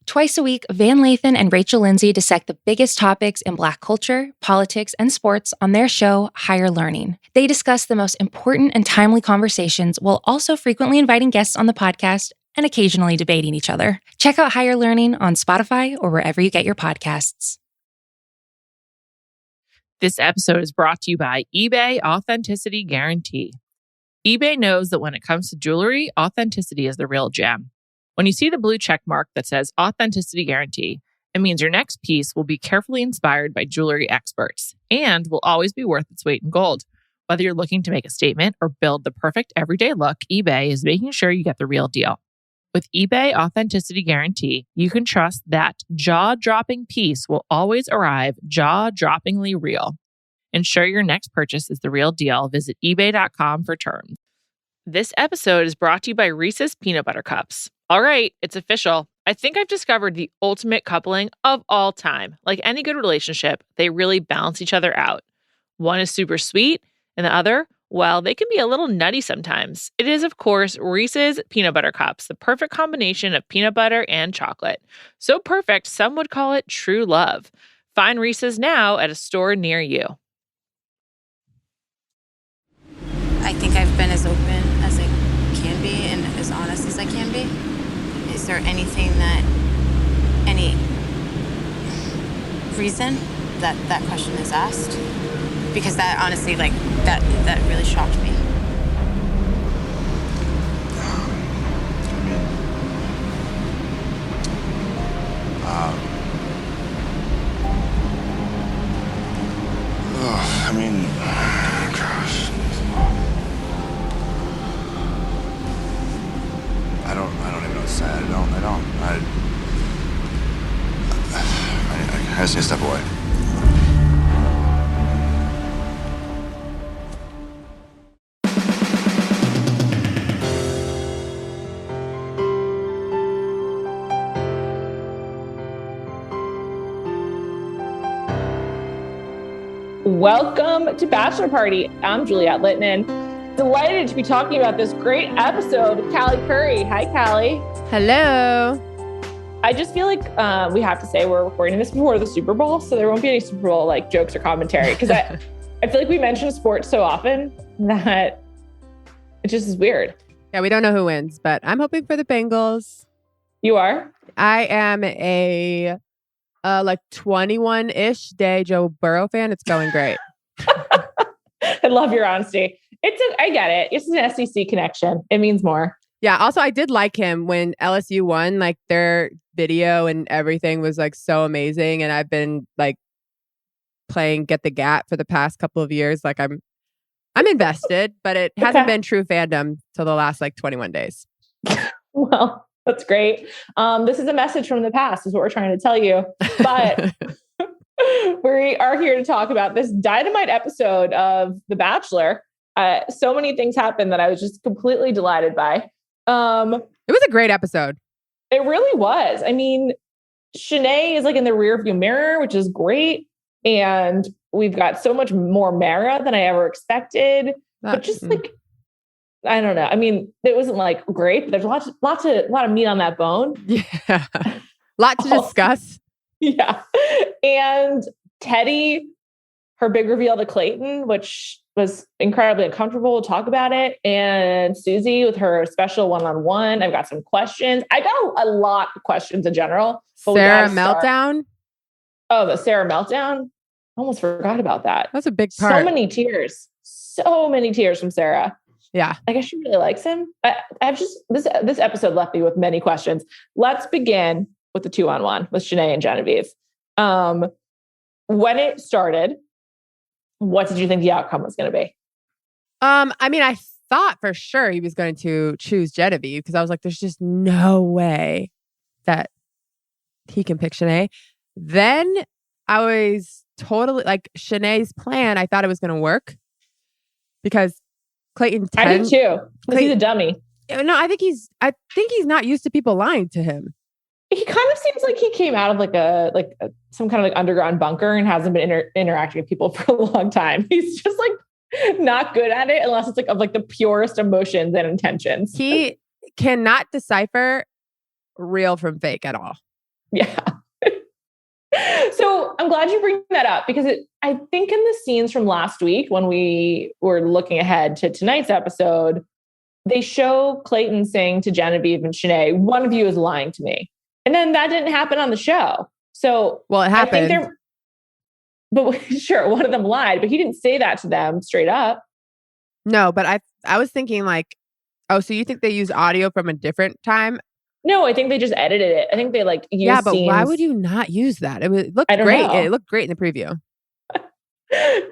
Twice a week, Van Lathan and Rachel Lindsay dissect the biggest topics in Black culture, politics, and sports on their show, Higher Learning. They discuss the most important and timely conversations while also frequently inviting guests on the podcast and occasionally debating each other. Check out Higher Learning on Spotify or wherever you get your podcasts. This episode is brought to you by eBay Authenticity Guarantee. eBay knows that when it comes to jewelry, authenticity is the real gem. When you see the blue check mark that says Authenticity Guarantee, it means your next piece will be carefully inspired by jewelry experts and will always be worth its weight in gold. Whether you're looking to make a statement or build the perfect everyday look, eBay is making sure you get the real deal. With eBay Authenticity Guarantee, you can trust that jaw-dropping piece will always arrive jaw-droppingly real. Ensure your next purchase is the real deal. Visit ebay.com for terms. This episode is brought to you by Reese's Peanut Butter Cups. All right, it's official. I think I've discovered the ultimate coupling of all time. Like any good relationship, they really balance each other out. One is super sweet, and the other, well, they can be a little nutty sometimes. It is, of course, Reese's Peanut Butter Cups, the perfect combination of peanut butter and chocolate. So perfect, some would call it true love. Find Reese's now at a store near you. I think I've been as open as I can be and as honest as I can be. Is there anything any reason that question is asked? Because that honestly, that really shocked me. Gosh. I don't even know what to say. I just need to step away. Welcome to Bachelor Party. I'm Juliet Litman. Delighted to be talking about this great episode with Callie Curry. Hi, Callie. Hello. I just feel like we have to say we're recording this before the Super Bowl, so there won't be any Super Bowl like jokes or commentary because I feel like we mention sports so often that it just is weird. Yeah, we don't know who wins, but I'm hoping for the Bengals. You are? I am a 21-ish day Joe Burrow fan. It's going great. I love your honesty. I get it. It's an SEC connection. It means more. Yeah. Also, I did like him when LSU won. Like their video and everything was like so amazing. And I've been like playing Get the Gap for the past couple of years. Like I'm invested, but it hasn't been true fandom till the last like 21 days. Well, that's great. This is a message from the past is what we're trying to tell you. But we are here to talk about this dynamite episode of The Bachelor. So many things happened that I was just completely delighted by. It was a great episode. It really was. I mean, Shanae is like in the rearview mirror, which is great. And we've got so much more Mara than I ever expected. But just like, I don't know. I mean, it wasn't like great, but there's a lot of meat on that bone. Yeah. Lot to discuss. Yeah. And Teddi, her big reveal to Clayton, which was incredibly uncomfortable to talk about it. And Susie with her special one-on-one. I've got some questions. I got a lot of questions in general. Sarah meltdown. Oh, the Sarah meltdown. I almost forgot about that. That's a big part. So many tears from Sarah. Yeah. I guess she really likes him. I've just, this episode left me with many questions. Let's begin with the 2-on-1 with Shanae and Genevieve. When it started, what did you think the outcome was going to be? I mean, I thought for sure he was going to choose Genevieve because I was like, there's just no way that he can pick Shanae. Then I was totally like Shanae's plan. I thought it was going to work because Clayton. I did too. Because he's a dummy. No, I think he's not used to people lying to him. He kind of seems like he came out of like some kind of like underground bunker and hasn't been interacting with people for a long time. He's just like not good at it unless it's like of like the purest emotions and intentions. He cannot decipher real from fake at all. Yeah. So I'm glad you bring that up because I think in the scenes from last week when we were looking ahead to tonight's episode, they show Clayton saying to Genevieve and Shanae, one of you is lying to me. And then that didn't happen on the show. So Well, it happened. But sure, one of them lied, but he didn't say that to them straight up. No, but I was thinking like, oh, so you think they used audio from a different time? No, I think they just edited it. I think they like used Yeah, but scenes. why would you not use that? It looked I don't great. know. It looked great in the preview.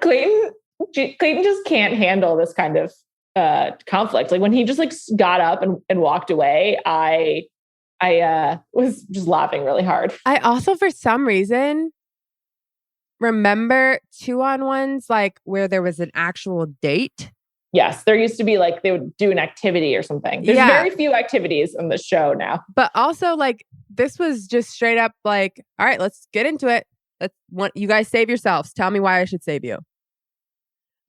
Clayton just can't handle this kind of conflict. Like when he just like got up and walked away, I was just laughing really hard. I also, for some reason, remember 2-on-1s like where there was an actual date. Yes, there used to be like they would do an activity or something. There's very few activities in the show now. But also like this was just straight up like, all right, let's get into it. You guys save yourselves. Tell me why I should save you.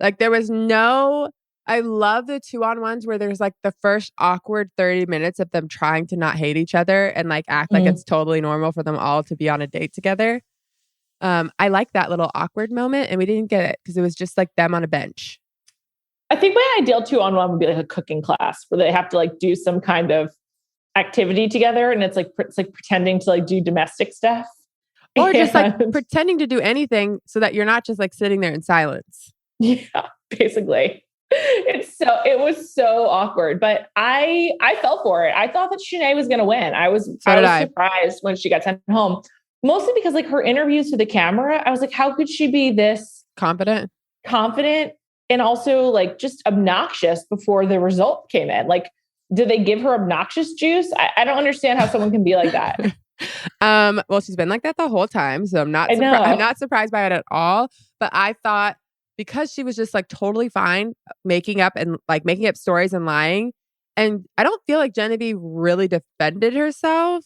Like there was no, I love the 2-on-1s where there's like the first awkward 30 minutes of them trying to not hate each other and like act like it's totally normal for them all to be on a date together. I like that little awkward moment and we didn't get it because it was just like them on a bench. I think my ideal 2-on-1 would be like a cooking class where they have to like do some kind of activity together. And it's like pretending to like do domestic stuff. Or just like pretending to do anything so that you're not just like sitting there in silence. Yeah, basically. It was so awkward, but I fell for it. I thought that Shanae was going to win. I was surprised when she got sent home, mostly because like her interviews to the camera, I was like, how could she be this confident and also like just obnoxious before the result came in? Like, did they give her obnoxious juice? I don't understand how someone can be like that. Well, she's been like that the whole time, so I'm not surprised by it at all. But I thought because she was just like totally fine making up stories and lying, and I don't feel like Genevieve really defended herself.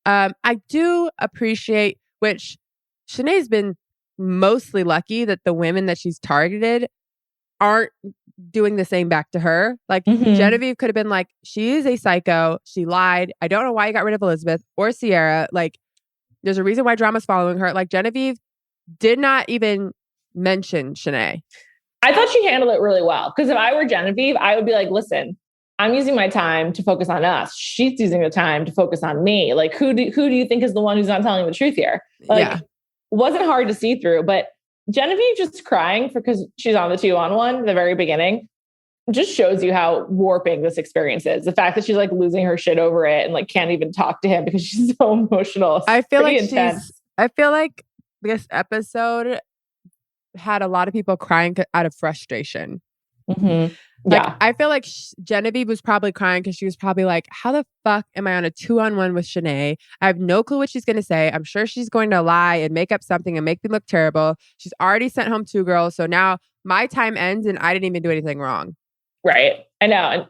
I do appreciate, which Shanae's been mostly lucky that the women that she's targeted aren't doing the same back to her. Like Genevieve could have been like, she is a psycho. She lied. I don't know why you got rid of Elizabeth or Sierra. Like, there's a reason why drama's following her. Like, Genevieve did not even mention Shanae. I thought she handled it really well. Because if I were Genevieve, I would be like, listen, I'm using my time to focus on us. She's using the time to focus on me. Like, who do you think is the one who's not telling the truth here? Like, wasn't hard to see through, but Genevieve just crying because she's on the 2-on-1 at the very beginning just shows you how warping this experience is. The fact that she's like losing her shit over it and like can't even talk to him because she's so emotional. I feel like this episode had a lot of people crying out of frustration. Like, I feel like Genevieve was probably crying because she was probably like, how the fuck am I on a 2-on-1 with Shanae? I have no clue what she's going to say. I'm sure she's going to lie and make up something and make me look terrible. She's already sent home 2 girls. So now my time ends and I didn't even do anything wrong. Right. I know.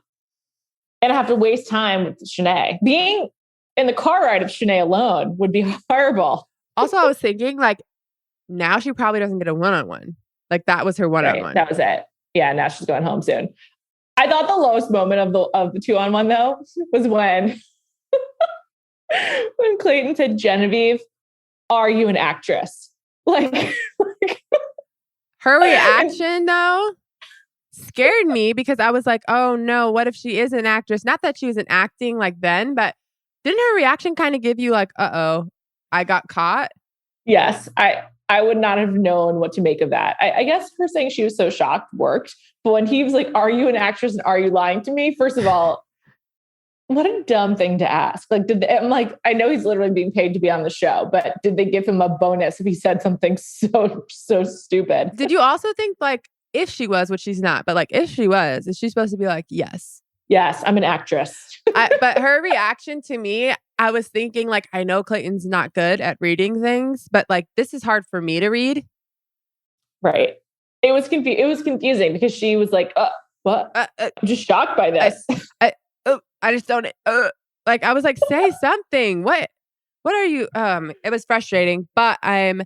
And I have to waste time with Shanae. Being in the car ride of Shanae alone would be horrible. Also, I was thinking like, now she probably doesn't get a 1-on-1. Like that was her 1-on-1. Right, that was it. Yeah, now she's going home soon. I thought the lowest moment of the 2-on-1 though was when Clayton said, Genevieve, are you an actress? Like her reaction though scared me because I was like, oh no, what if she is an actress? Not that she wasn't acting like then, but didn't her reaction kind of give you like, uh-oh, I got caught? Yes, I would not have known what to make of that. I guess her saying she was so shocked worked. But when he was like, are you an actress and are you lying to me? First of all, what a dumb thing to ask. Like, I'm like, I know he's literally being paid to be on the show, but did they give him a bonus if he said something so stupid? Did you also think like, if she was, which she's not, but like if she was, is she supposed to be like, yes? Yes, I'm an actress. But her reaction to me, I was thinking like, I know Clayton's not good at reading things, but like, this is hard for me to read. Right. It was confusing because she was like, what? I'm just shocked by this. I just don't, like, I was like, say something. What are you? It was frustrating, but I'm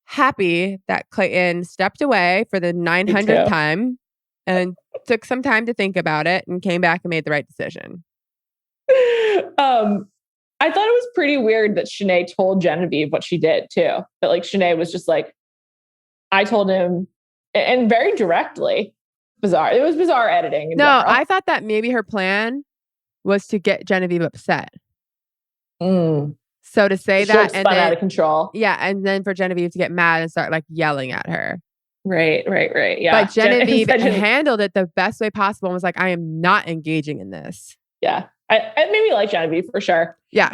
happy that Clayton stepped away for the 900th time and took some time to think about it and came back and made the right decision. I thought it was pretty weird that Shanae told Genevieve what she did too. That like Shanae was just like, I told him, and very directly. Bizarre. It was bizarre editing. No, general. I thought that maybe her plan was to get Genevieve upset. So to say She that spun and then, out of control. Yeah, and then for Genevieve to get mad and start like yelling at her. Right. Yeah. But Genevieve handled it the best way possible and was like, I am not engaging in this. Yeah. It made me like Genevieve for sure. Yeah.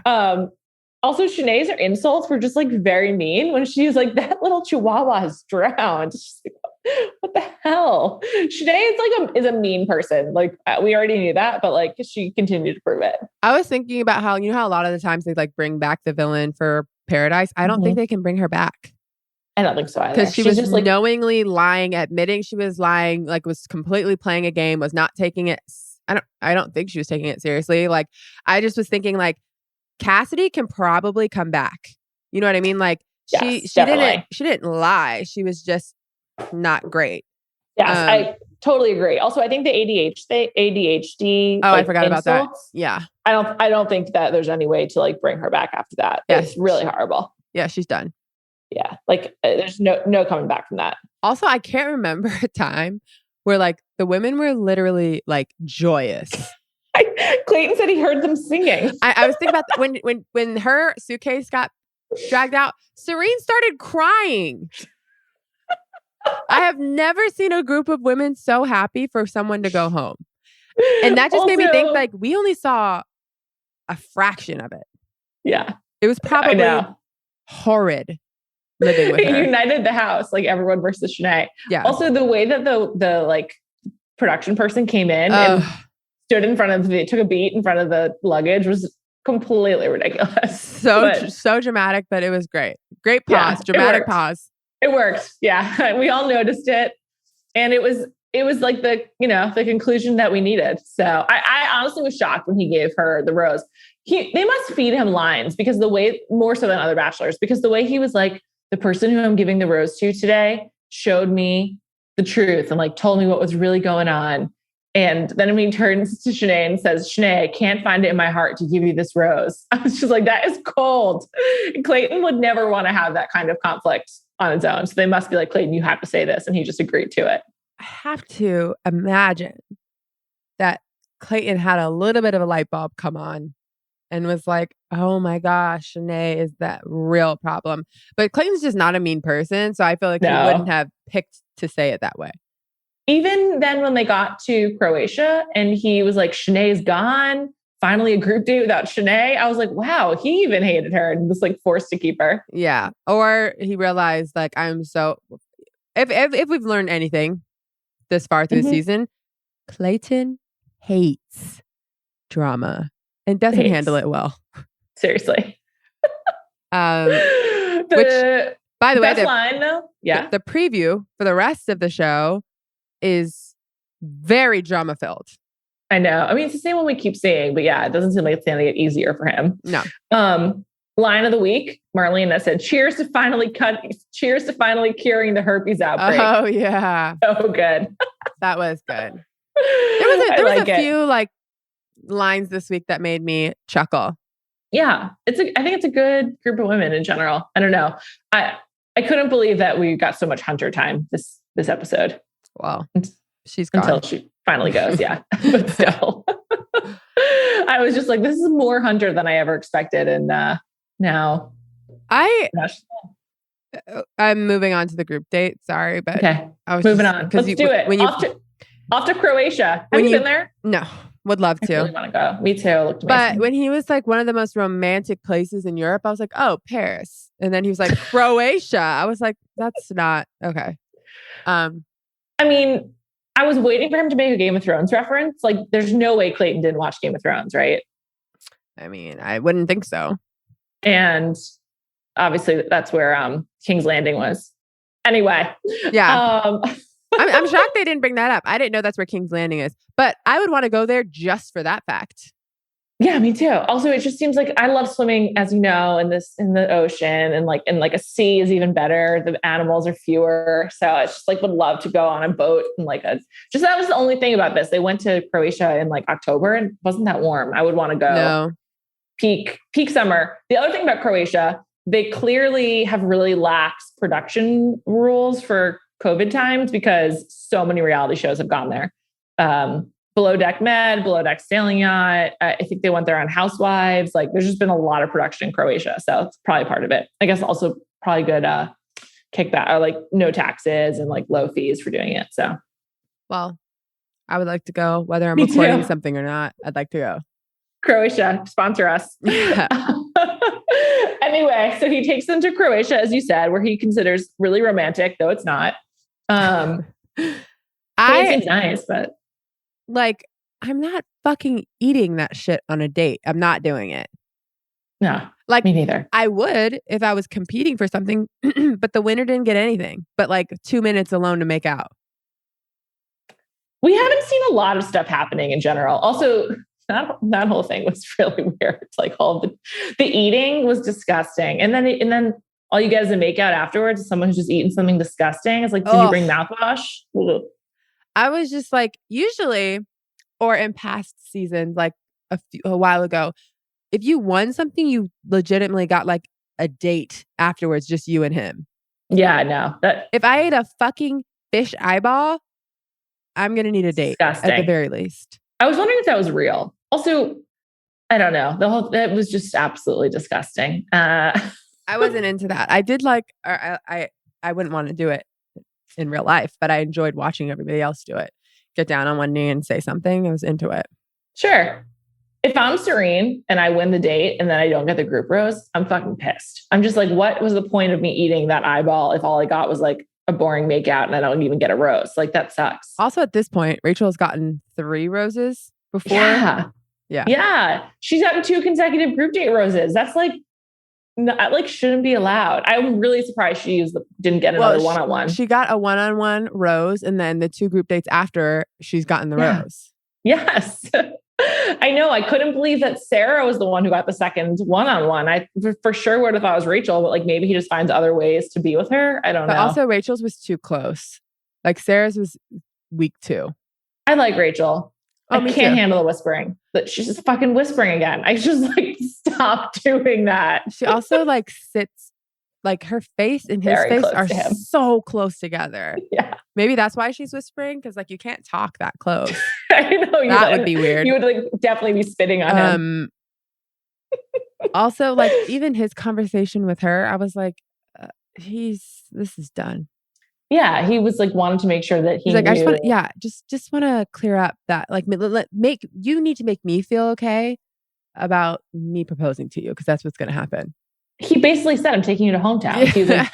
Also, Shanae's insults were just like very mean when she was like, that little chihuahua has drowned. She's like, what the hell? Shanae is a mean person. Like we already knew that, but like she continued to prove it. I was thinking about how, you know how a lot of the times they like bring back the villain for Paradise. I don't think they can bring her back. I don't think so either. Because she was just knowingly lying, admitting she was lying, like was completely playing a game, was not taking it. I don't think she was taking it seriously. Like I just was thinking like Cassidy can probably come back. You know what I mean? Like she didn't lie. She was just not great. Yes, I totally agree. Also, I think the ADHD. Oh, I forgot about that. Yeah. I don't think that there's any way to like bring her back after that. Yeah. It's really horrible. Yeah, she's done. Yeah. Like there's no coming back from that. Also, I can't remember a time where like the women were literally like joyous. Clayton said he heard them singing. I was thinking about when her suitcase got dragged out, Serene started crying. I have never seen a group of women so happy for someone to go home. And that just made me think like we only saw a fraction of it. Yeah. It was probably horrid living with her. It united the house, like everyone versus Shanae. Yeah. Also, the way that the like production person came in and stood in front of took a beat in front of the luggage was completely ridiculous. So dramatic, but it was great. Great pause. Yeah, dramatic pause. It worked. Yeah. We all noticed it. And it was like the conclusion that we needed. So I honestly was shocked when he gave her the rose. They must feed him lines because the way, more so than other bachelors, because the way he was like, the person who I'm giving the rose to today showed me the truth and like told me what was really going on. And then he turns to Shanae and says, Shanae, I can't find it in my heart to give you this rose. I was just like, that is cold. Clayton would never want to have that kind of conflict on its own. So they must be like, Clayton, you have to say this. And he just agreed to it. I have to imagine that Clayton had a little bit of a light bulb come on and was like, oh my gosh, Shanae is that real problem. But Clayton's just not a mean person. So I feel like he wouldn't have picked to say it that way. Even then when they got to Croatia and he was like, Shanae's gone, finally a group date without Shanae. I was like, wow, he even hated her and was like forced to keep her. Yeah. Or he realized like, if we've learned anything this far through the season, Clayton hates drama and doesn't handle it well. Seriously. Which, by the way, line though, the preview for the rest of the show is very drama filled. I know. I mean, it's the same one we keep seeing, but yeah, it doesn't seem like it's going to get easier for him. No. Line of the week, Marlena said, cheers to finally curing the herpes outbreak. Oh yeah. So good. That was good. There was a few like lines this week that made me chuckle. Yeah. I think it's a good group of women in general. I don't know. I couldn't believe that we got so much Hunter time this episode. Well, she's gone. Until she finally goes. Yeah. But still, I was just like, this is more Hunter than I ever expected. And now I'm moving on to the group date. Sorry, but okay. I was moving on. Let's do it. Off to Croatia. Have you been there? No, would love to. I really want to go. Me too. Looked amazing. But when he was like one of the most romantic places in Europe, I was like, oh, Paris. And then he was like, Croatia. I was like, that's not okay. I mean, I was waiting for him to make a Game of Thrones reference. Like, there's no way Clayton didn't watch Game of Thrones, right? I mean, I wouldn't think so. And obviously, that's where King's Landing was. Anyway, yeah. I'm shocked they didn't bring that up. I didn't know that's where King's Landing is, but I would want to go there just for that fact. Yeah, me too. Also, it just seems like I love swimming, as you know, in the ocean, and like a sea is even better. The animals are fewer, so it's just like would love to go on a boat and that was the only thing about this. They went to Croatia in like October and it wasn't that warm. I would want to go peak summer. The other thing about Croatia, they clearly have really lax production rules for COVID times because so many reality shows have gone there. Below Deck Med, Below Deck Sailing Yacht. I think they went there on Housewives. Like there's just been a lot of production in Croatia. So it's probably part of it. I guess also probably good kickback or like no taxes and like low fees for doing it. So, Well, I would like to go, whether I'm Me recording too. something or not. I'd like to go. Croatia, sponsor us. Anyway, so he takes them to Croatia, as you said, where he considers really romantic, though it's not. It seems nice, but like, I'm not fucking eating that shit on a date. I'm not doing it. no, Like, me neither. I would if I was competing for something, but the winner didn't get anything, but like 2 minutes alone to make out. We haven't seen a lot of stuff happening in general. Also, that whole thing was really weird. It's like all the eating was disgusting. And then all you get is a makeout afterwards. Someone who's just eaten something disgusting. It's like, did you bring mouthwash? Ugh. I was just like, usually, or in past seasons, like a while ago, if you won something, you legitimately got like a date afterwards, just you and him. Yeah, no. If I ate a fucking fish eyeball, I'm going to need a date disgusting. at the very least. I was wondering if that was real. Also, I don't know. That was just absolutely disgusting. I wasn't into that. I did like, I wouldn't want to do it in real life, but I enjoyed watching everybody else do it. Get down on one knee and say something. I was into it. Sure. If I'm Serene and I win the date and then I don't get the group rose, I'm fucking pissed. I'm just like, what was the point of me eating that eyeball if all I got was like a boring makeout and I don't even get a rose? Like that sucks. Also, at this point, Rachel has gotten 3 roses before. Yeah. She's gotten 2 consecutive group date roses. That's like, shouldn't be allowed. I'm really surprised she didn't get another one-on-one. She got a one-on-one rose, and then the 2 group dates after, she's gotten the rose. Yes. I know. I couldn't believe that Sarah was the one who got the second one-on-one. I for sure would have thought it was Rachel, but like maybe he just finds other ways to be with her. I don't know. But also Rachel's was too close. Like Sarah's was week 2. I like Rachel. Oh, I can't handle the whispering. But she's just fucking whispering again. I just like stop doing that. She also like sits, like her face and his Very face close are to him. so close together. Yeah. Maybe that's why she's whispering, because like you can't talk that close. I know. That would be weird. You would like definitely be spitting on him. Also, like even his conversation with her, I was like, this is done. Yeah, he was like wanting to make sure that he's like, I just want to clear up that like you need to make me feel okay about me proposing to you, because that's what's going to happen. He basically said, I'm taking you to hometown. Yeah. He's like,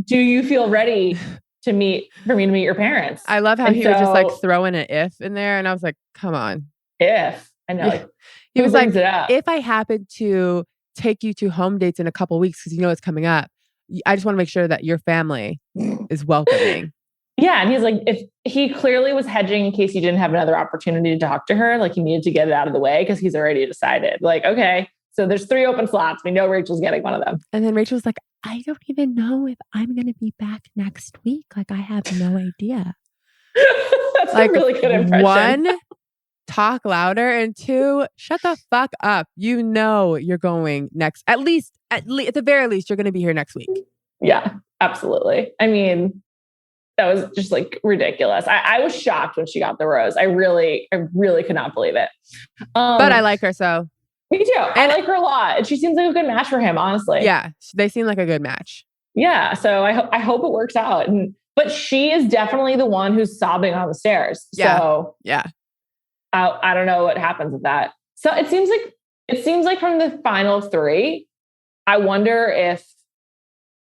do you feel ready for me to meet your parents? I love how he would just like throw in an if in there. And I was like, come on. If. I know. Like, he was like, if I happen to take you to home dates in a couple of weeks, because you know it's coming up, I just want to make sure that your family is welcoming. Yeah. And he's like, if he clearly was hedging in case he didn't have another opportunity to talk to her, like he needed to get it out of the way because he's already decided. Like, okay, so there's 3 open slots. We know Rachel's getting one of them. And then Rachel's like, I don't even know if I'm going to be back next week. Like, I have no idea. That's like, a really good impression. 1, talk louder, and 2, shut the fuck up. You know you're going next. At the very least, you're going to be here next week. Yeah, absolutely. I mean, that was just like ridiculous. I was shocked when she got the rose. I really could not believe it. But I like her, so. Me too. I like her a lot. And she seems like a good match for him, honestly. Yeah, they seem like a good match. Yeah, so I hope it works out. But she is definitely the one who's sobbing on the stairs. Yeah. So yeah. I don't know what happens with that. So it seems like from the final 3, I wonder if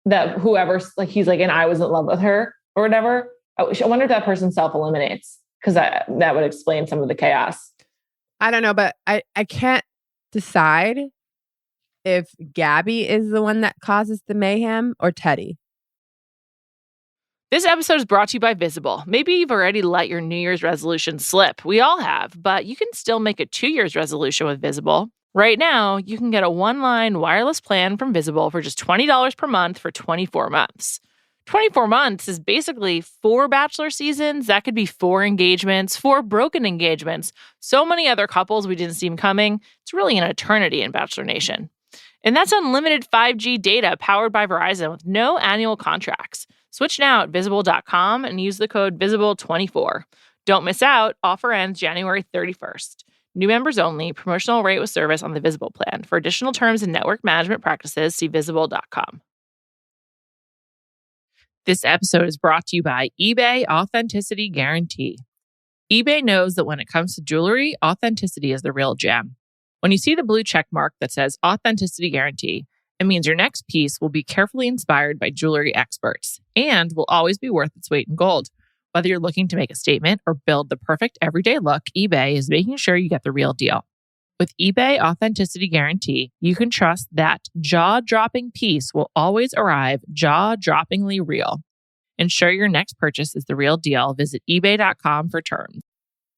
that whoever's like, he's like, and I was in love with her or whatever. I wonder if that person self-eliminates, because that would explain some of the chaos. I don't know, but I can't decide if Gabby is the one that causes the mayhem or Teddi. This episode is brought to you by Visible. Maybe you've already let your New Year's resolution slip. We all have, but you can still make a 2 year's resolution with Visible. Right now, you can get a one-line wireless plan from Visible for just $20 per month for 24 months. 24 months is basically 4 Bachelor seasons. That could be 4 engagements, 4 broken engagements, so many other couples we didn't see them coming. It's really an eternity in Bachelor Nation. And that's unlimited 5G data powered by Verizon with no annual contracts. Switch now at Visible.com and use the code Visible24. Don't miss out. Offer ends January 31st. New members only. Promotional rate with service on the Visible plan. For additional terms and network management practices, see Visible.com. This episode is brought to you by eBay Authenticity Guarantee. eBay knows that when it comes to jewelry, authenticity is the real gem. When you see the blue check mark that says Authenticity Guarantee, it means your next piece will be carefully inspired by jewelry experts and will always be worth its weight in gold. Whether you're looking to make a statement or build the perfect everyday look, eBay is making sure you get the real deal. With eBay Authenticity Guarantee, you can trust that jaw-dropping piece will always arrive jaw-droppingly real. Ensure your next purchase is the real deal. Visit eBay.com for terms.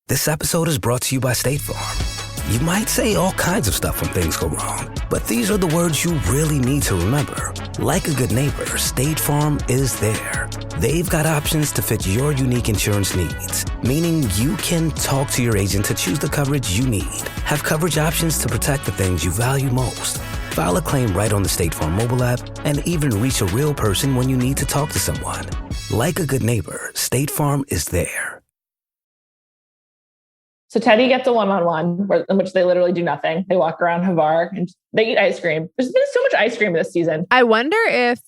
This episode is brought to you by State Farm. You might say all kinds of stuff when things go wrong, but these are the words you really need to remember. Like a good neighbor, State Farm is there. They've got options to fit your unique insurance needs, meaning you can talk to your agent to choose the coverage you need. Have coverage options to protect the things you value most. File a claim right on the State Farm mobile app and even reach a real person when you need to talk to someone. Like a good neighbor, State Farm is there. So Teddi gets a one-on-one in which they literally do nothing. They walk around Havar and they eat ice cream. There's been so much ice cream this season. I wonder if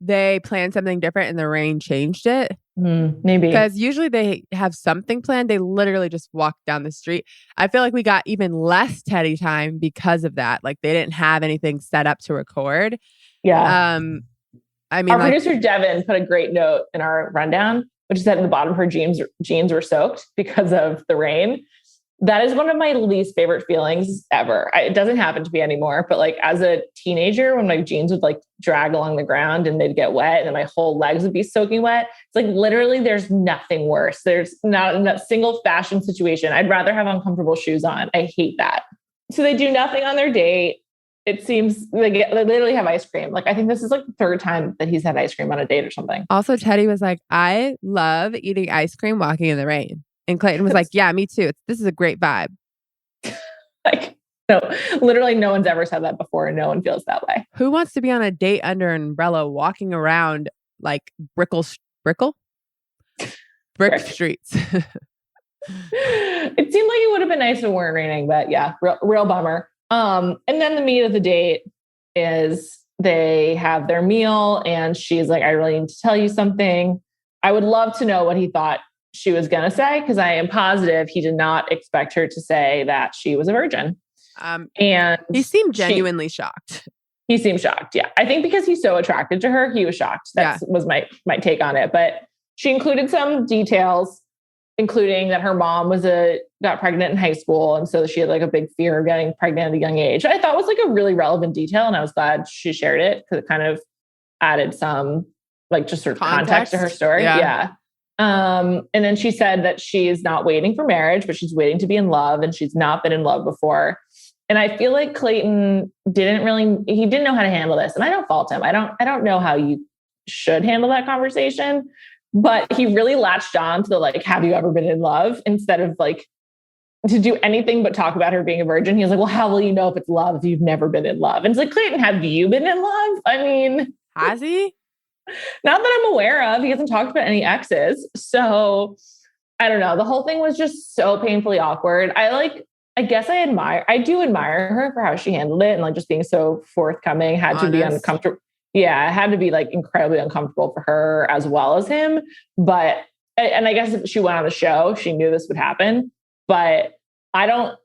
they planned something different and the rain changed it. Maybe. Because usually they have something planned. They literally just walk down the street. I feel like we got even less Teddi time because of that. Like they didn't have anything set up to record. Yeah. I mean, our producer Devon put a great note in our rundown, which is that in the bottom of her jeans were soaked because of the rain. That is one of my least favorite feelings ever. It doesn't happen to me anymore, but like as a teenager, when my jeans would like drag along the ground and they'd get wet and my whole legs would be soaking wet. It's like literally there's nothing worse. There's not a single fashion situation. I'd rather have uncomfortable shoes on. I hate that. So they do nothing on their date. It seems they literally have ice cream. Like I think this is like the 3rd time that he's had ice cream on a date or something. Also, Teddi was like, I love eating ice cream walking in the rain. And Clayton was like, yeah, me too. This is a great vibe. Like, no, literally no one's ever said that before and no one feels that way. Who wants to be on a date under an umbrella walking around like brick streets? It seemed like it would have been nice if it weren't raining, but yeah, real bummer. And then the meat of the date is they have their meal and she's like, I really need to tell you something. I would love to know what he thought she was going to say, because I am positive he did not expect her to say that she was a virgin. And he seemed genuinely shocked. He seemed shocked. Yeah. I think because he's so attracted to her, he was shocked. That was my take on it. But she included some details, including that her mom got pregnant in high school. And so she had like a big fear of getting pregnant at a young age. I thought was like a really relevant detail. And I was glad she shared it because it kind of added some like just sort of context to her story. Yeah. And then she said that she is not waiting for marriage, but she's waiting to be in love and she's not been in love before. And I feel like Clayton didn't know how to handle this. And I don't fault him. I don't know how you should handle that conversation, but he really latched on to the, like, have you ever been in love? Instead of like to do anything but talk about her being a virgin. He was like, well, how will you know if it's love if you've never been in love? And it's like, Clayton, have you been in love? I mean, has he? Not that I'm aware of. He hasn't talked about any exes. So I don't know. The whole thing was just so painfully awkward. I do admire her for how she handled it and like just being so forthcoming. Had to be uncomfortable. Yeah, it had to be like incredibly uncomfortable for her as well as him. But, and I guess if she went on the show, she knew this would happen, but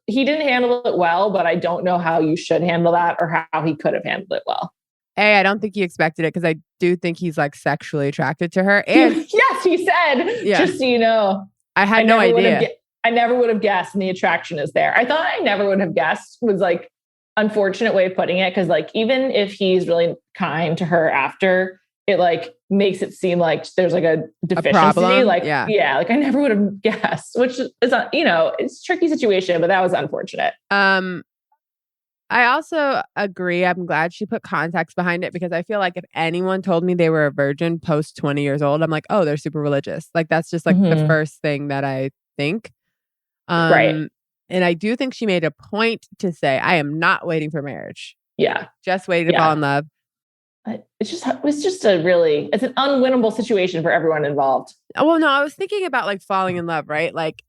he didn't handle it well, but I don't know how you should handle that or how he could have handled it well. I don't think he expected it because I do think he's like sexually attracted to her. And yes, he said, just so you know, I had no idea. I never would have guessed, and the attraction is there. I thought I never would have guessed was like unfortunate way of putting it. Cause like, even if he's really kind to her after, it like makes it seem like there's like a deficiency. Like I never would have guessed, which is, it's a tricky situation, but that was unfortunate. I also agree. I'm glad she put context behind it because I feel like if anyone told me they were a virgin post 20 years old, I'm like, oh, they're super religious. Like that's just like the first thing that I think. Right. And I do think she made a point to say, I am not waiting for marriage. Yeah. Just waiting to fall in love. It's an unwinnable situation for everyone involved. Well, no, I was thinking about like falling in love, right? Like,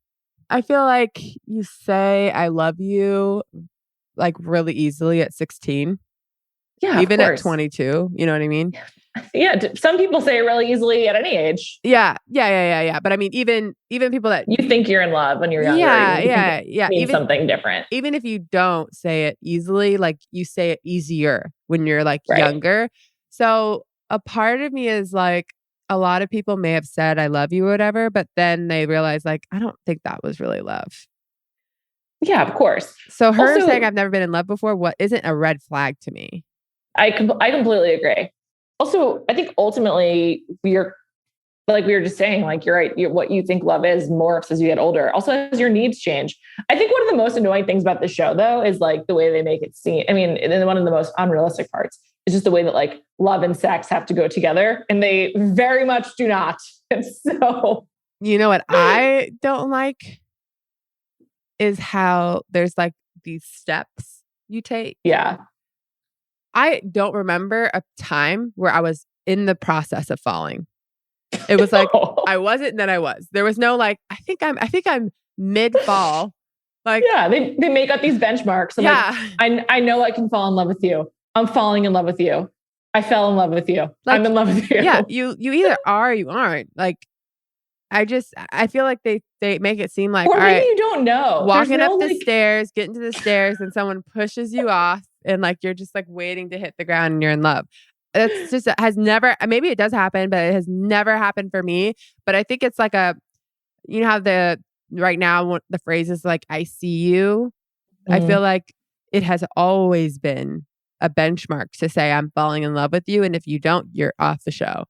I feel like you say I love you like really easily at 16. Yeah. Even at 22. You know what I mean? Yeah. Some people say it really easily at any age. Yeah. But I mean, even people that you think you're in love when you're younger. Yeah. Means something different. Even if you don't say it easily, like you say it easier when you're like younger. So a part of me is like, a lot of people may have said I love you or whatever, but then they realize like, I don't think that was really love. Yeah, of course. So her also, saying I've never been in love before, what isn't a red flag to me? I completely agree. Also, I think ultimately like we were just saying, like you're right. What you think love is morphs as you get older. Also, as your needs change. I think one of the most annoying things about the show, though, is like the way they make it seem. I mean, and one of the most unrealistic parts is just the way that like love and sex have to go together, and they very much do not. And so, you know what I don't like is how there's like these steps you take. Yeah. I don't remember a time where I was in the process of falling. It was like I wasn't, and then I was. There was no like. I think I'm mid fall. Like they make up these benchmarks. Like, I know I can fall in love with you. I'm falling in love with you. I fell in love with you. Like, I'm in love with you. Yeah, you either are or you aren't. Like I feel like they make it seem like or maybe you don't know. Walking up the stairs, getting to the stairs, and someone pushes you off, and like you're just like waiting to hit the ground, and you're in love. It's just it has never. Maybe it does happen, but it has never happened for me. But I think it's like you know how right now the phrase is like I see you. I feel like it has always been a benchmark to say I'm falling in love with you, and if you don't, you're off the show.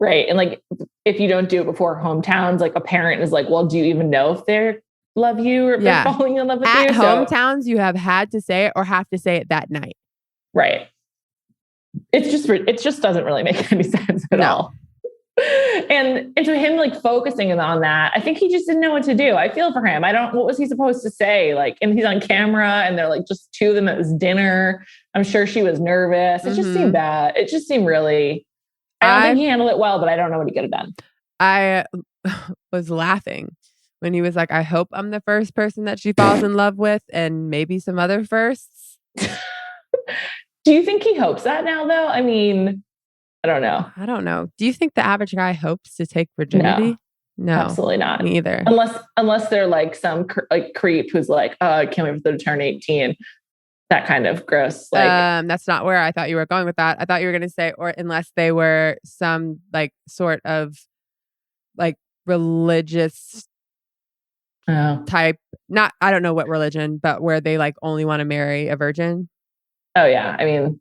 Right. And like if you don't do it before hometowns, like a parent is like, well, do you even know if they love you or if they're falling in love with you? At hometowns, you have had to say it or have to say it that night. Right. It just doesn't really make any sense at all. And so him like focusing on that, I think he just didn't know what to do. I feel for him. What was he supposed to say? Like, and he's on camera and they're like just two of them at this dinner. I'm sure she was nervous. It just seemed bad. It just seemed really, I don't think he handled it well, but I don't know what he could have done. I was laughing when he was like, I hope I'm the first person that she falls in love with and maybe some other firsts. Do you think he hopes that now though? I mean, I don't know. Do you think the average guy hopes to take virginity? No, absolutely not. Me either. Unless they're like some creep who's like, oh, I can't wait for them to turn 18. That kind of gross. Like, that's not where I thought you were going with that. I thought you were going to say, or unless they were some like sort of like religious type. Not, I don't know what religion, but where they like only want to marry a virgin. Oh yeah, I mean.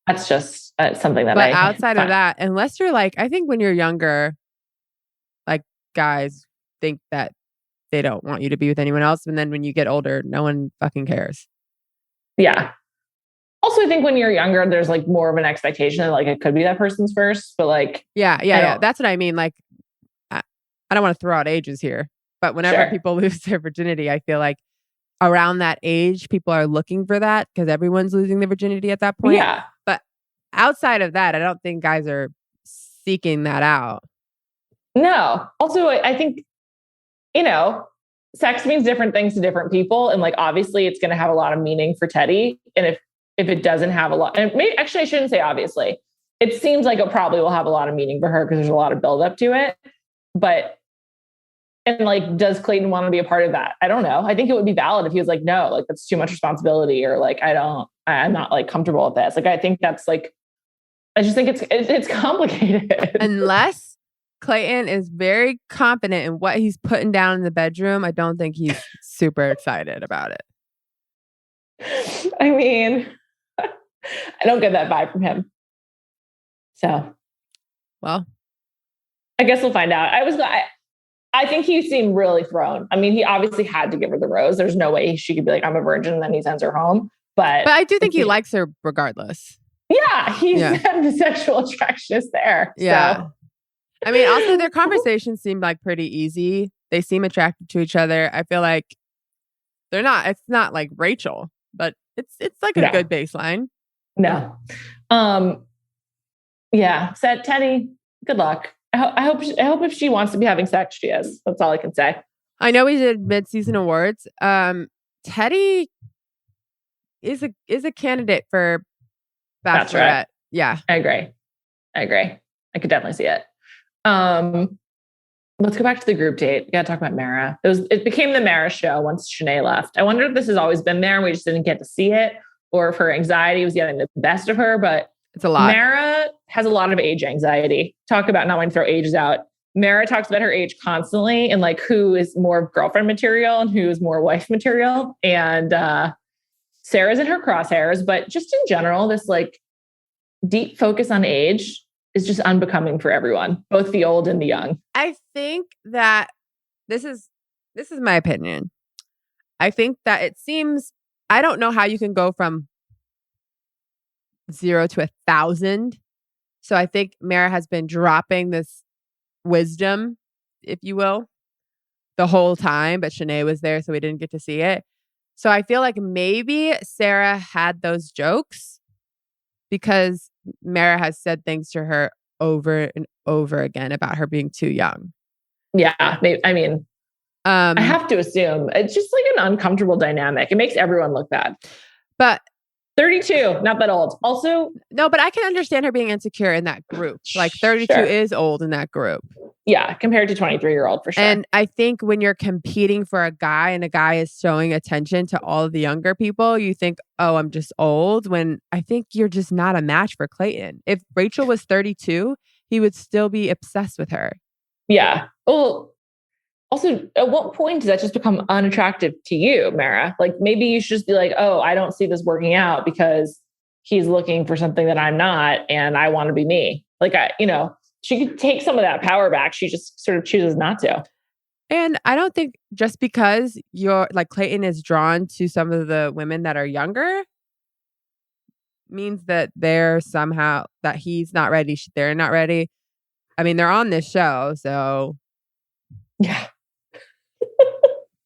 That's just something that But outside of that, unless you're like, I think when you're younger, like guys think that they don't want you to be with anyone else. And then when you get older, no one fucking cares. Yeah. Also, I think when you're younger, there's like more of an expectation that like it could be that person's first, but like. Yeah. That's what I mean. Like, I don't want to throw out ages here, but whenever people lose their virginity, I feel like around that age, people are looking for that because everyone's losing their virginity at that point. Yeah. But outside of that, I don't think guys are seeking that out. No. Also, I think, sex means different things to different people. And like, obviously it's going to have a lot of meaning for Teddi. And if it doesn't have a lot, and maybe actually I shouldn't say obviously, it seems like it probably will have a lot of meaning for her because there's a lot of buildup to it. And like, does Clayton want to be a part of that? I don't know. I think it would be valid if he was like, no, like that's too much responsibility, or like, I'm not like comfortable with this. Like, I think that's like, I just think it's complicated. Unless Clayton is very confident in what he's putting down in the bedroom, I don't think he's super excited about it. I mean, I don't get that vibe from him. So, well, I guess we'll find out. I think he seemed really thrown. I mean, he obviously had to give her the rose. There's no way she could be like, I'm a virgin, and then he sends her home. But I do think he likes her regardless. Yeah, he said the sexual attraction is there. Yeah. So. I mean, also their conversations seem like pretty easy. They seem attracted to each other. I feel like it's not like Rachel, but it's like a good baseline. No. Yeah. Said Teddi, good luck. I hope if she wants to be having sex, she is. That's all I can say. I know we did mid-season awards. Teddi is a candidate for Bachelorette. Yeah. I agree. I could definitely see it. Let's go back to the group date. We got to talk about Mara. It became the Mara show once Shanae left. I wonder if this has always been there and we just didn't get to see it, or if her anxiety was getting the best of her. But it's a lot. Mara has a lot of age anxiety. Talk about not wanting to throw ages out. Mara talks about her age constantly and like who is more girlfriend material and who is more wife material. And Sarah's in her crosshairs, but just in general, this like deep focus on age is just unbecoming for everyone, both the old and the young. I think that this is my opinion. I think that it seems, I don't know how you can go from 0 to 1,000. So I think Mara has been dropping this wisdom, if you will, the whole time, but Shanae was there, so we didn't get to see it. So I feel like maybe Sarah had those jokes because Mara has said things to her over and over again about her being too young. Yeah. I mean, I have to assume it's just like an uncomfortable dynamic. It makes everyone look bad. But 32, not that old. Also, no, but I can understand her being insecure in that group. Like 32 is old in that group. Yeah, compared to 23-year-old for sure. And I think when you're competing for a guy and a guy is showing attention to all of the younger people, you think, oh, I'm just old. When I think you're just not a match for Clayton. If Rachel was 32, he would still be obsessed with her. Yeah. Well, also, at what point does that just become unattractive to you, Mara? Like maybe you should just be like, oh, I don't see this working out because he's looking for something that I'm not and I want to be me. Like, she could take some of that power back. She just sort of chooses not to. And I don't think just because you're like Clayton is drawn to some of the women that are younger means that they're somehow that he's not ready. They're not ready. I mean, they're on this show. So yeah.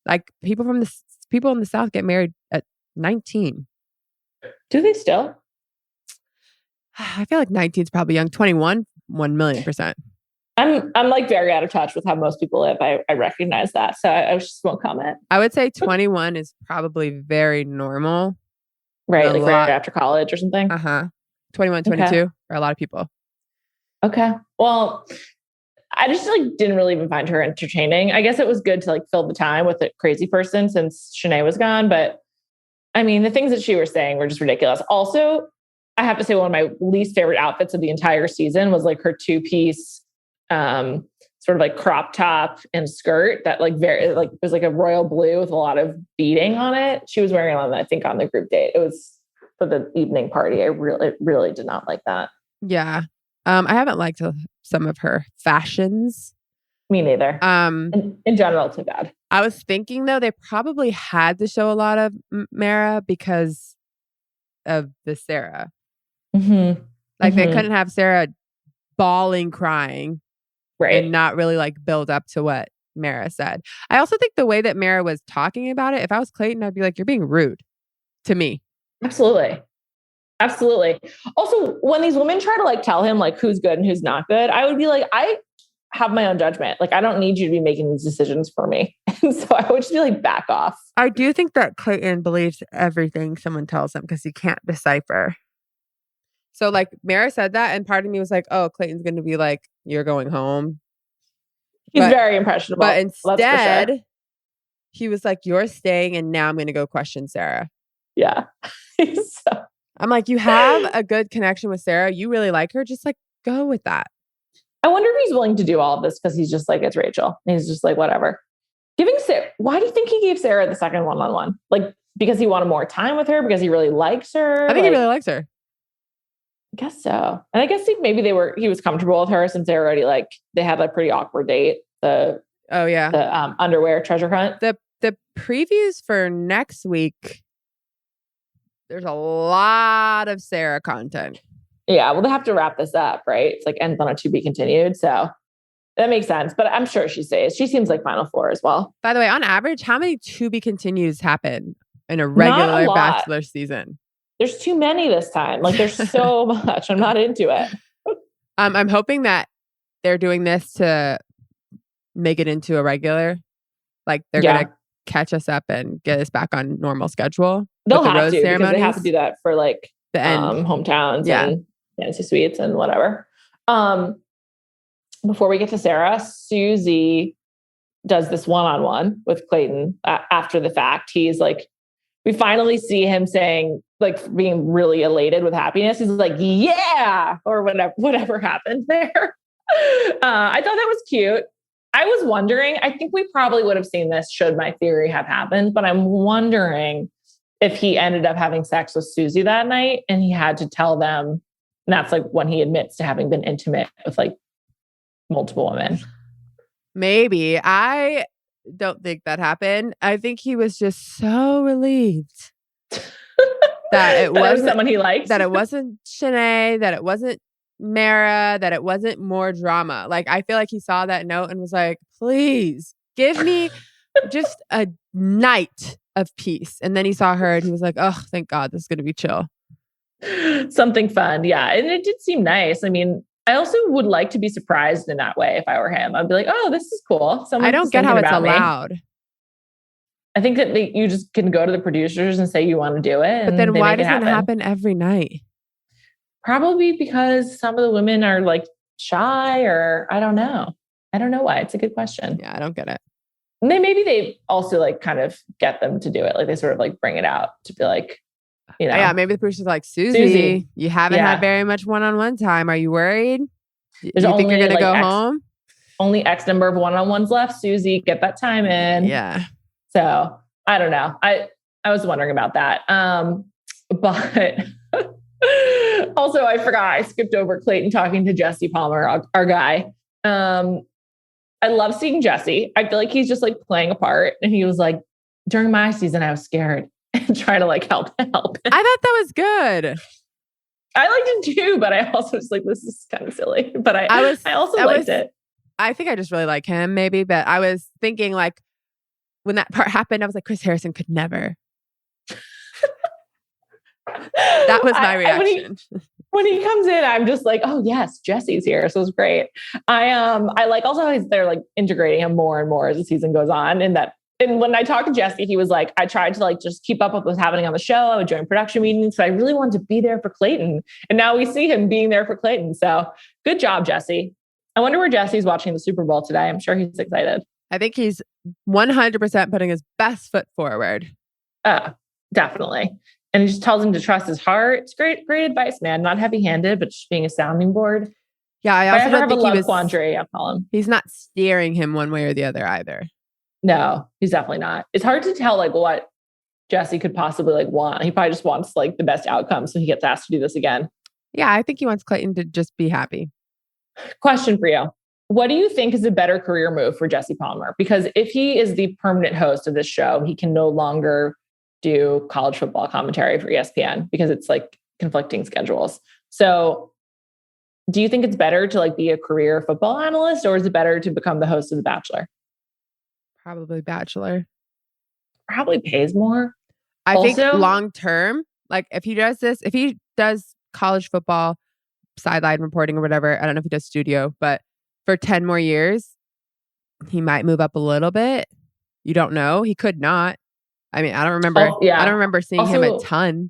Like people in the South get married at 19. Do they still? I feel like 19 is probably young. 21, 1,000,000%. I'm like very out of touch with how most people live. I recognize that. So I just won't comment. I would say 21 is probably very normal. Right. Like right after college or something. 21, 22 for a lot of people. Okay. Well, I just like didn't really even find her entertaining. I guess it was good to like fill the time with a crazy person since Shanae was gone. But I mean, the things that she was saying were just ridiculous. Also, I have to say one of my least favorite outfits of the entire season was like her 2-piece, sort of like crop top and skirt that like very like it was like a royal blue with a lot of beading on it. She was wearing on, I think, on the group date. It was for the evening party. I really did not like that. Yeah. I haven't liked some of her fashions. Me neither. In general, too bad. I was thinking though, they probably had to show a lot of Mara because of the Sarah. Mm-hmm. Like they couldn't have Sarah bawling, crying, right, and not really like build up to what Mara said. I also think the way that Mara was talking about it, if I was Clayton, I'd be like, you're being rude to me. Absolutely. Also, when these women try to like tell him like who's good and who's not good, I would be like, I have my own judgment. Like, I don't need you to be making these decisions for me. And so I would just be like, back off. I do think that Clayton believes everything someone tells him because he can't decipher. So like Mara said that, and part of me was like, oh, Clayton's going to be like, you're going home. He's very impressionable. But instead, he was like, you're staying, and now I'm going to go question Sarah. Yeah. I'm like, you have a good connection with Sarah. You really like her. Just like go with that. I wonder if he's willing to do all of this because he's just like, it's Rachel. And he's just like, whatever. Giving Sarah, why do you think he gave Sarah the second one-on-one? Like, because he wanted more time with her? Because he really likes her? I think he really likes her. I guess so. And I guess maybe he was comfortable with her since they already like, they had a pretty awkward date. The underwear treasure hunt. The previews for next week there's a lot of Sarah content. Yeah, well, they have to wrap this up, right? It's like ends on a to be continued. So that makes sense. But I'm sure she stays. She seems like Final Four as well. By the way, on average, how many to be continues happen in a regular Bachelor season? There's too many this time. Like there's so much. I'm not into it. I'm hoping that they're doing this to make it into a regular. Like they're gonna catch us up and get us back on normal schedule. They'll have to because they have to do that for like the end hometowns and fancy suites and whatever. Before we get to Sarah, Susie does this one-on-one with Clayton after the fact. He's like, we finally see him saying, like, being really elated with happiness. He's like, yeah, or whatever happened there. I thought that was cute. I was wondering, I think we probably would have seen this should my theory have happened, but I'm wondering if he ended up having sex with Susie that night and he had to tell them, and that's like when he admits to having been intimate with like multiple women. Maybe. I don't think that happened. I think he was just so relieved that it wasn't someone he liked, that it wasn't Shanae, that it wasn't Mara, that it wasn't more drama. Like, I feel like he saw that note and was like, please give me just a night of peace. And then he saw her and he was like, oh, thank God, this is going to be chill. Something fun. Yeah. And it did seem nice. I mean, I also would like to be surprised in that way if I were him. I'd be like, oh, this is cool. I don't get how it's allowed. I think that you just can go to the producers and say you want to do it. But then why doesn't it happen every night? Probably because some of the women are like shy, or I don't know. I don't know why. It's a good question. Yeah, I don't get it. And maybe they also like kind of get them to do it. Like they sort of like bring it out to be like, you know. Yeah, maybe the producer's like, Susie, you haven't had very much one-on-one time. Are you worried? You think you're going to go home? Only X number of one-on-ones left. Susie, get that time in. Yeah. So I don't know. I was wondering about that. But also I forgot, I skipped over Clayton talking to Jesse Palmer, our guy. I love seeing Jesse. I feel like he's just like playing a part. And he was like, during my season, I was scared and trying to like help him. I thought that was good. I liked it too, but I also was like, this is kind of silly. But I also liked it. I think I just really like him maybe, but I was thinking like when that part happened, I was like, Chris Harrison could never. That was my reaction. When he comes in, I'm just like, oh yes, Jesse's here. So it's great. I like also how they're like integrating him more and more as the season goes on. And when I talked to Jesse, he was like, I tried to like just keep up with what's happening on the show. I would join production meetings. So I really wanted to be there for Clayton. And now we see him being there for Clayton. So good job, Jesse. I wonder where Jesse's watching the Super Bowl today. I'm sure he's excited. I think he's 100% putting his best foot forward. Definitely. And he just tells him to trust his heart. It's great advice, man. Not heavy-handed, but just being a sounding board. Yeah, I also don't think he was quandary. I'll call him. He's not steering him one way or the other either. No, he's definitely not. It's hard to tell like what Jesse could possibly like want. He probably just wants like the best outcome, so he gets asked to do this again. Yeah, I think he wants Clayton to just be happy. Question for you. What do you think is a better career move for Jesse Palmer? Because if he is the permanent host of this show, he can no longer do college football commentary for ESPN because it's like conflicting schedules. So do you think it's better to like be a career football analyst, or is it better to become the host of The Bachelor? Probably Bachelor. Probably pays more. I think long term, like if he does college football sideline reporting or whatever, I don't know if he does studio, but for 10 more years, he might move up a little bit. You don't know. He could not. I mean, I don't remember. I don't remember seeing him a ton.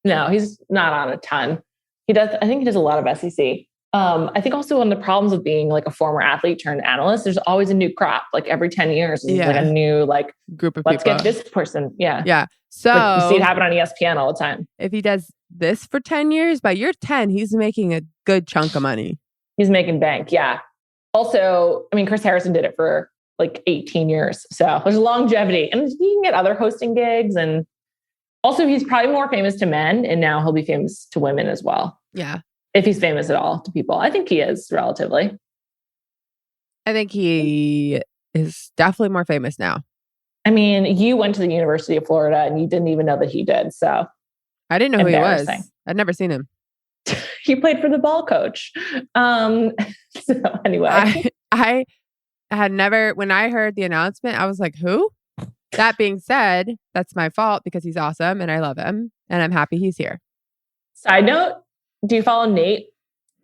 No, he's not on a ton. I think he does a lot of SEC. I think also one of the problems with being like a former athlete turned analyst, there's always a new crop. Like every 10 years, there's like a new like group of let's people. get this person. Yeah. Yeah. So like, you see it happen on ESPN all the time. If he does this for 10 years, by year 10, he's making a good chunk of money. He's making bank. Yeah. Also, I mean, Chris Harrison did it for like 18 years. So there's longevity, and he can get other hosting gigs. And also he's probably more famous to men, and now he'll be famous to women as well. Yeah. If he's famous at all to people. I think he is relatively. I think he is definitely more famous now. I mean, you went to the University of Florida and you didn't even know that he did. So I didn't know who he was. Embarrassing. I'd never seen him. He played for the ball coach. So anyway, I had never, when I heard the announcement, I was like, who? That being said, that's my fault because he's awesome and I love him and I'm happy he's here. Side note, do you follow Nate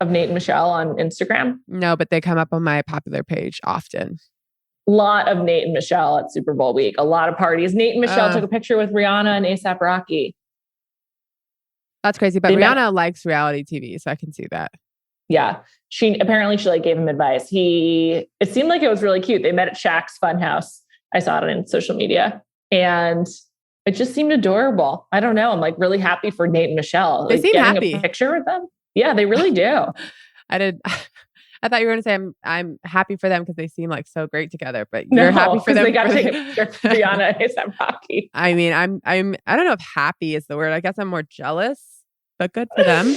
of Nate and Michelle on Instagram? No, but they come up on my popular page often. Lot of Nate and Michelle at Super Bowl week. A lot of parties. Nate and Michelle took a picture with Rihanna and A$AP Rocky. That's crazy. But Rihanna likes reality TV, so I can see that. Yeah. She like gave him advice. It seemed like it was really cute. They met at Shaq's Funhouse. I saw it on social media and it just seemed adorable. I don't know. I'm like really happy for Nate and Michelle. They seem happy. A picture with them. Yeah, they really do. I thought you were going to say I'm happy for them because they seem like so great together, but you're happy for them. They got to take a picture with Rihanna and A$AP Rocky. I mean, I don't know if happy is the word. I guess I'm more jealous, but good for them.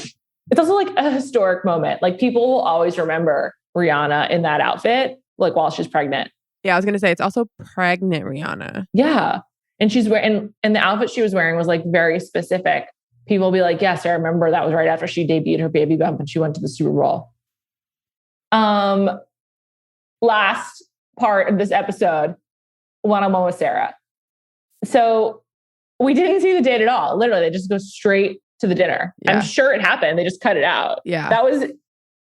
It's also like a historic moment. Like people will always remember Rihanna in that outfit, like while she's pregnant. Yeah, I was going to say it's also pregnant Rihanna. Yeah. And she's wearing, and the outfit she was wearing was like very specific. People will be like, yes, I remember that was right after she debuted her baby bump and she went to the Super Bowl. Last part of this episode, one-on-one with Sarah. So we didn't see the date at all. Literally, they just go straight to the dinner. Yeah. I'm sure it happened. They just cut it out. Yeah. That was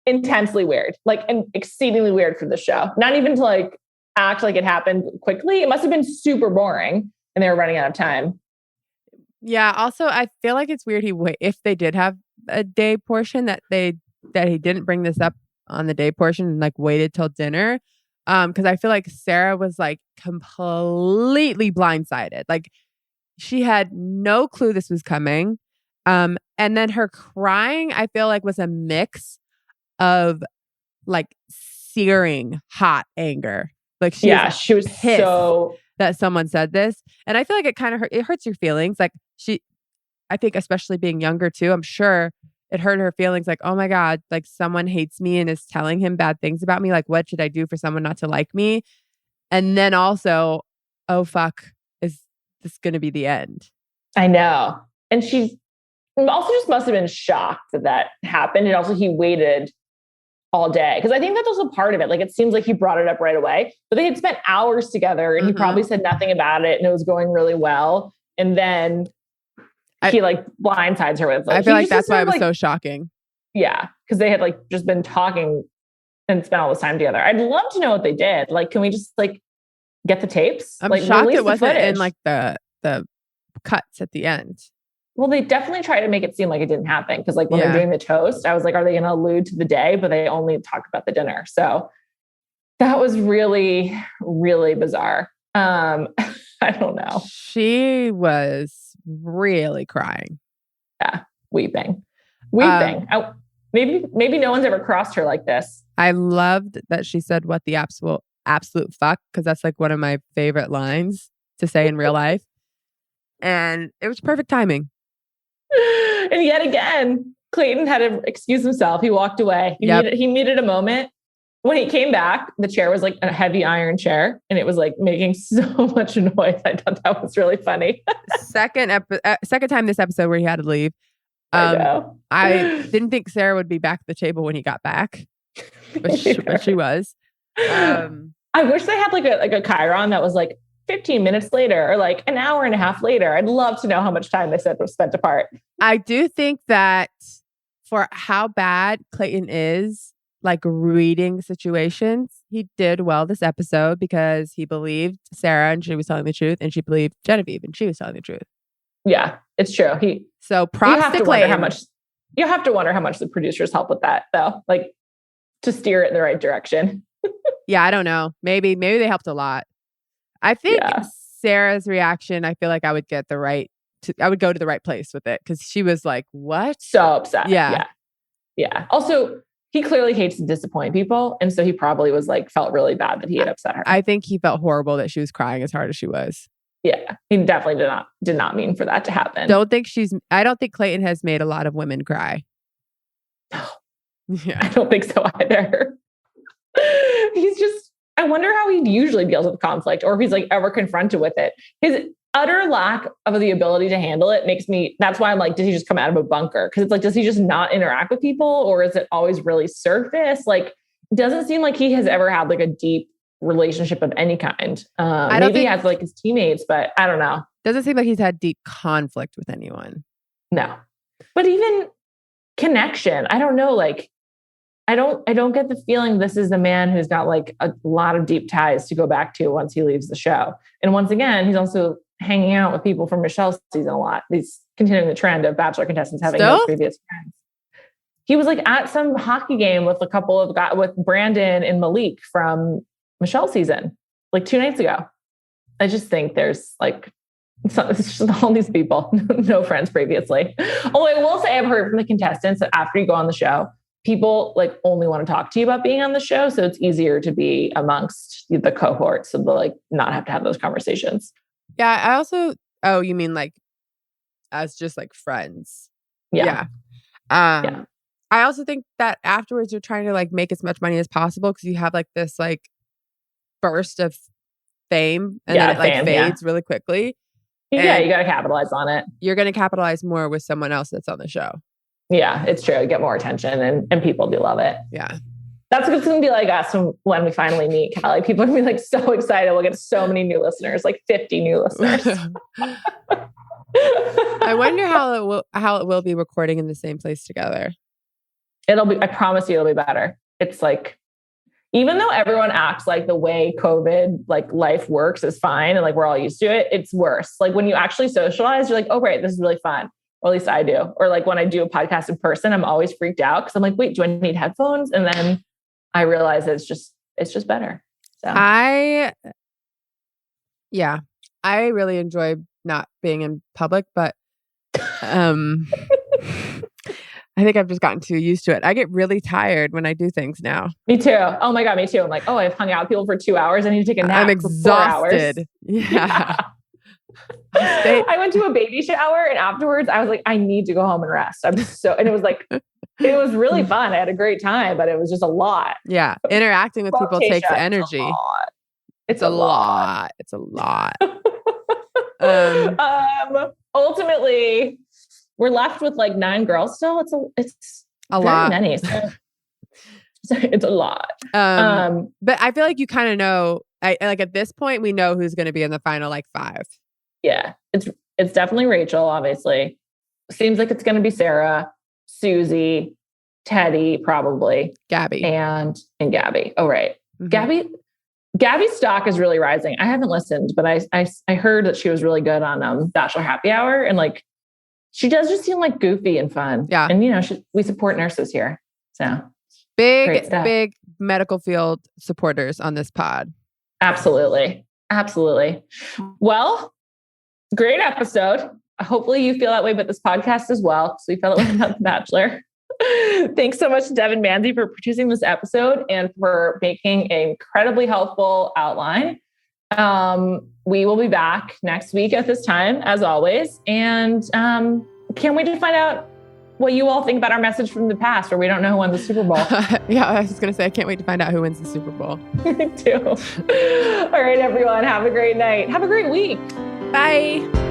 intensely weird, like and exceedingly weird for the show. Not even to like act like it happened quickly. It must have been super boring and they were running out of time. Yeah. Also, I feel like it's weird. If they did have a day portion that he didn't bring this up on the day portion and like waited till dinner. Because I feel like Sarah was like completely blindsided. Like she had no clue this was coming. And then her crying, I feel like was a mix of like searing hot anger. Like she was pissed that someone said this. And I feel like it kind of hurts your feelings. Like I think especially being younger too, I'm sure it hurt her feelings like, oh my God, like someone hates me and is telling him bad things about me. Like, what should I do for someone not to like me? And then also, oh fuck, is this going to be the end? I know. And she also just must have been shocked that happened. And also he waited all day. Because I think that's also part of it. Like, it seems like he brought it up right away, but they had spent hours together and he probably said nothing about it and it was going really well. And then he like blindsides her with. Like, I feel like that's why it was so shocking. Yeah, because they had like just been talking and spent all this time together. I'd love to know what they did. Like, can we just like get the tapes? I'm like, shocked it wasn't in like the cuts at the end. Well, they definitely try to make it seem like it didn't happen because like when they're doing the toast, I was like, are they going to allude to the day? But they only talk about the dinner. So that was really, really bizarre. I don't know. She was really crying. Yeah, weeping. Maybe no one's ever crossed her like this. I loved that she said, "What the absolute fuck," because that's like one of my favorite lines to say in real life. And it was perfect timing. And yet again, Clayton had to excuse himself. He walked away. He needed a moment. When he came back, the chair was like a heavy iron chair and it was like making so much noise. I thought that was really funny. Second time this episode where he had to leave. I know. I didn't think Sarah would be back at the table when he got back, but she was. I wish they had like a Chiron that was like 15 minutes later or like an hour and a half later. I'd love to know how much time they said was spent apart. I do think that for how bad Clayton is, like reading situations, he did well this episode because he believed Sarah and she was telling the truth, and she believed Genevieve and she was telling the truth. Yeah, it's true. Props to Clayton. You have to wonder how much the producers help with that, though, like to steer it in the right direction. Yeah, I don't know. Maybe they helped a lot. I think Sarah's reaction, I feel like I would go to the right place with it because she was like, "What?" So upset. Yeah. Also, he clearly hates to disappoint people. And so he probably was like, felt really bad that he had upset her. I think he felt horrible that she was crying as hard as she was. Yeah. He definitely did not mean for that to happen. I don't think Clayton has made a lot of women cry. Yeah. I don't think so either. I wonder how he usually deals with conflict or if he's like ever confronted with it. utter lack of the ability to handle it makes me, that's why I'm like, did he just come out of a bunker? Because it's like, does he just not interact with people, or is it always really surface? Like, it doesn't seem like he has ever had like a deep relationship of any kind. Maybe he has like his teammates, but I don't know. Doesn't seem like he's had deep conflict with anyone. No, but even connection, I don't know. Like, I don't get the feeling this is the man who's got like a lot of deep ties to go back to once he leaves the show. And once again, he's also hanging out with people from Michelle's season a lot. He's continuing the trend of Bachelor contestants having no previous friends. He was like at some hockey game with a couple of guys, with Brandon and Malik from Michelle's season, like 2 nights ago. I just think there's like, it's just all these people, no friends previously. Although I will say I've heard from the contestants that after you go on the show, people like only want to talk to you about being on the show. So it's easier to be amongst the cohort. So they'll like not have to have those conversations. Yeah. I also, oh, you mean like as just like friends? Yeah. I also think that afterwards you're trying to like make as much money as possible because you have like this like burst of fame and then it like fades really quickly. Yeah, you got to capitalize on it. You're going to capitalize more with someone else that's on the show. Yeah, it's true. You get more attention and people do love it. Yeah. That's what's going to be like us when we finally meet Callie. People are going to be like so excited. We'll get so many new listeners, like 50 new listeners. I wonder how it will be recording in the same place together. I promise you it'll be better. It's like, even though everyone acts like the way COVID, like life works is fine. And like, we're all used to it. It's worse. Like when you actually socialize, you're like, oh, great, this is really fun. Or at least I do. Or like when I do a podcast in person, I'm always freaked out because I'm like, wait, do I need headphones? And then I realize it's just better. So I really enjoy not being in public, but I think I've just gotten too used to it. I get really tired when I do things now. Me too. Oh my God, me too. I'm like, oh, I've hung out with people for 2 hours. I need to take a nap. I'm exhausted. For 4 hours. Yeah. I went to a baby shower and afterwards I was like, I need to go home and rest. And it was like, it was really fun. I had a great time, but it was just a lot. Yeah. Interacting with people takes energy. It's a lot. It's a lot. Ultimately, we're left with like 9 girls still. It's a lot. Many. So it's a lot. But I feel like you kind of know, like at this point, we know who's going to be in the final like 5. Yeah, it's definitely Rachel, obviously. Seems like it's going to be Sarah, Susie, Teddi, probably. Gabby. And Gabby. Oh, right. Mm-hmm. Gabby's stock is really rising. I haven't listened, but I heard that she was really good on Bachelor Happy Hour. And like, she does just seem like goofy and fun. Yeah. And you know, we support nurses here. So big medical field supporters on this pod. Absolutely. Well, great episode. Hopefully you feel that way about this podcast as well. So we felt that way about The Bachelor. Thanks so much to Devon Manze for producing this episode and for making an incredibly helpful outline. We will be back next week at this time, as always. And can't wait to find out what you all think about our message from the past, where we don't know who won the Super Bowl. Yeah, I was going to say, I can't wait to find out who wins the Super Bowl. Me too. All right, everyone. Have a great night. Have a great week. Bye.